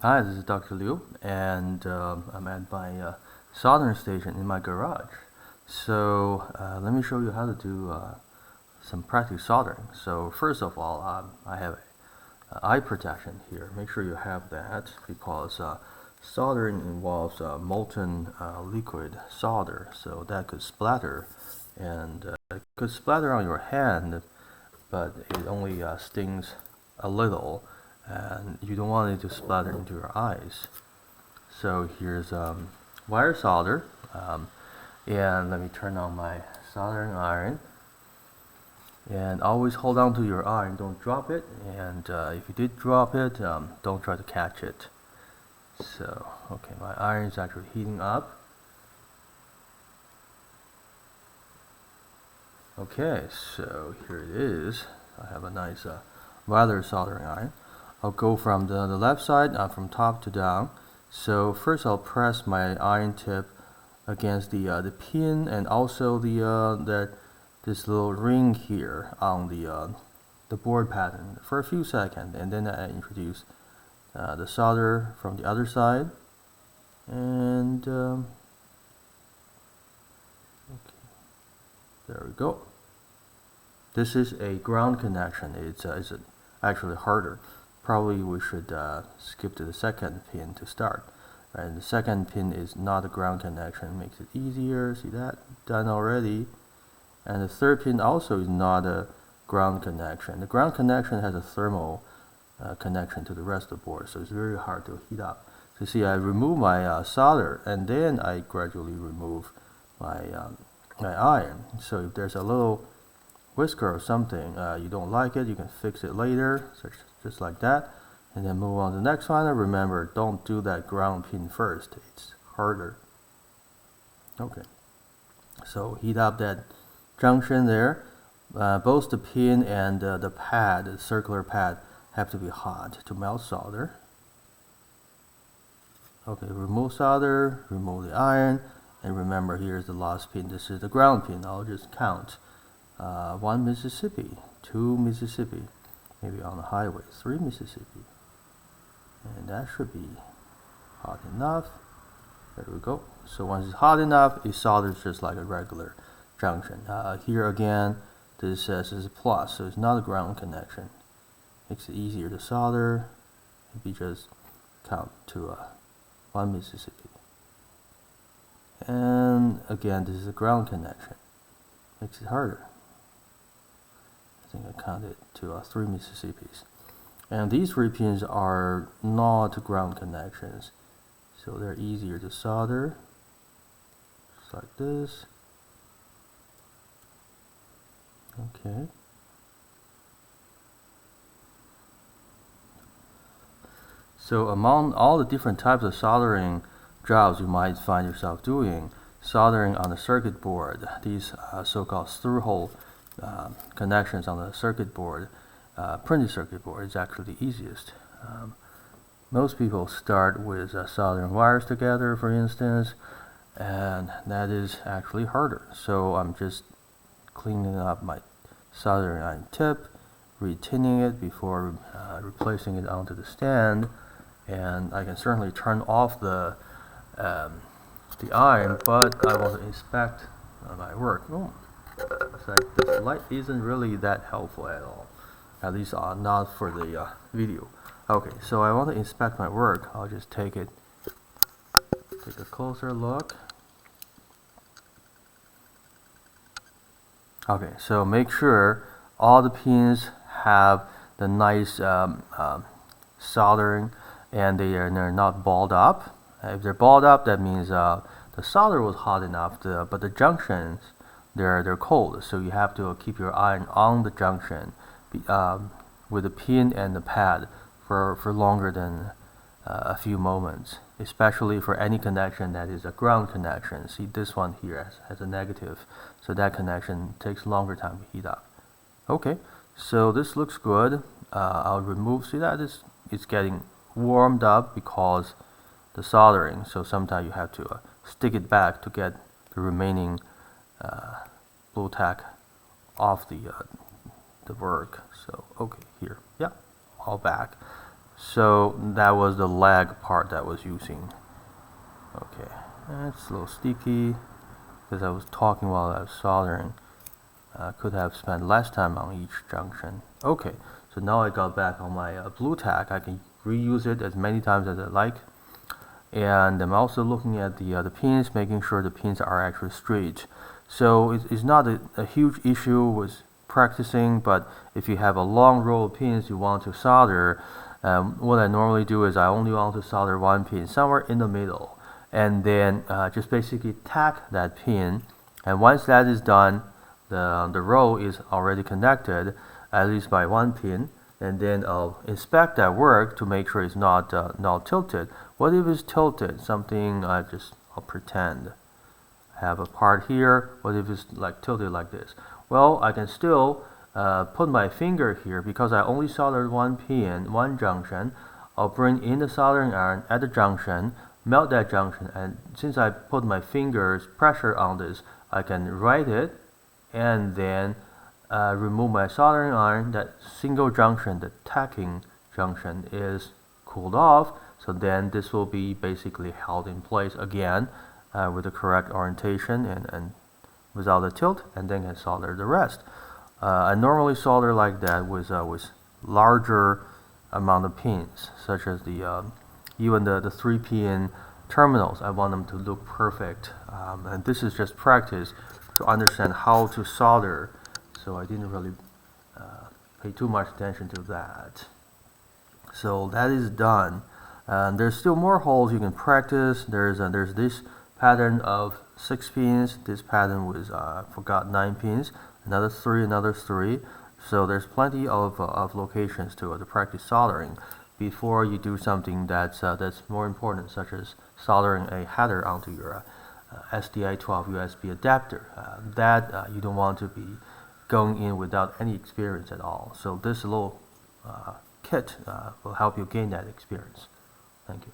Hi, this is Dr. Liu, and I'm at my soldering station in my garage. Let me show you how to do some practical soldering. So first of all, I have eye protection here. Make sure you have that because soldering involves molten liquid solder, so that could splatter, and it could splatter on your hand, but it only stings a little, and you don't want it to splatter into your eyes. So here's wire solder, and let me turn on my soldering iron. And always hold on to your iron, don't drop it. And if you did drop it, don't try to catch it. So, okay, my iron is actually heating up. Okay, so here it is. I have a nice wire soldering iron. I'll go from the left side, from top to down. So first I'll press my iron tip against the pin and also this little ring here on the board pattern for a few seconds, and then I introduce the solder from the other side, and okay, there we go. This is a ground connection. It's actually harder. Probably we should skip to the second pin to start. Right? And the second pin is not a ground connection. Makes it easier. See that? Done already. And the third pin also is not a ground connection. The ground connection has a thermal connection to the rest of the board, so it's very hard to heat up. So see, I remove my solder, and then I gradually remove my iron. So if there's a little whisker or something, you don't like it, you can fix it later, so just like that, and then move on to the next one. And remember, don't do that ground pin first, it's harder. Okay, so heat up that junction there. Both the pin and the pad, the circular pad, have to be hot to melt solder. Okay, remove solder, remove the iron, and remember, here's the last pin. This is the ground pin. I'll just count. 1 Mississippi, 2 Mississippi, maybe on the highway, 3 Mississippi, and that should be hot enough. There we go. So once it's hot enough, it solders just like a regular junction. Here again, this says is a plus, so it's not a ground connection. Makes it easier to solder. Maybe just count to 1 Mississippi. And again, this is a ground connection. Makes it harder. I think I counted to 3 Mississippis. And these 3 pins are not ground connections, so they're easier to solder. Just like this. Okay. So among all the different types of soldering jobs you might find yourself doing, soldering on the circuit board, these so-called through-hole connections on the circuit board, printed circuit board, is actually the easiest. Most people start with soldering wires together, for instance, and that is actually harder. So I'm just cleaning up my soldering iron tip, retining it before replacing it onto the stand, and I can certainly turn off the iron, but I want to inspect my work. It's like this light isn't really that helpful at all, at least not for the video. Okay, so I want to inspect my work. I'll just take a closer look. Okay, so make sure all the pins have the nice soldering, and they're not balled up. If they're balled up, that means the solder was hot enough, but the junctions, they're cold. So you have to keep your iron on the junction with the pin and the pad for longer than a few moments, especially for any connection that is a ground connection. See, this one here has a negative, so that connection takes longer time to heat up. Okay, so this looks good. I'll remove, see that it's getting warmed up because the soldering, so sometimes you have to stick it back to get the remaining blue tack off the work. So okay, here, yeah, all back. So that was the lag part that I was using. Okay, it's a little sticky because I was talking while I was soldering. I could have spent less time on each junction. Okay, so now I got back on my blue tack. I can reuse it as many times as I like. And I'm also looking at the pins, making sure the pins are actually straight. So it's not a huge issue with practicing, but if you have a long row of pins you want to solder, what I normally do is I only want to solder one pin somewhere in the middle, and then just basically tack that pin. And once that is done, the row is already connected, at least by one pin, and then I'll inspect that work to make sure it's not tilted. What if it's tilted? Something I'll pretend I have a part here. What if it's like tilted like this? Well, I can still put my finger here because I only soldered one pin, one junction. I'll bring in the soldering iron at the junction, melt that junction, and since I put my finger's pressure on this, I can write it and then remove my soldering iron. That single junction, the tacking junction, is cooled off, so then this will be basically held in place again with the correct orientation and without a tilt, and then can solder the rest. I normally solder like that with larger amount of pins, such as even the 3-pin terminals. I want them to look perfect, and this is just practice to understand how to solder, so I didn't really pay too much attention to that. So that is done. There's still more holes you can practice. There's this pattern of 6 pins, this pattern with forgot 9 pins, another 3. So there's plenty of locations to practice soldering before you do something that's more important, such as soldering a header onto your SDI 12 USB adapter. That you don't want to be going in without any experience at all. So this little kit will help you gain that experience. Thank you.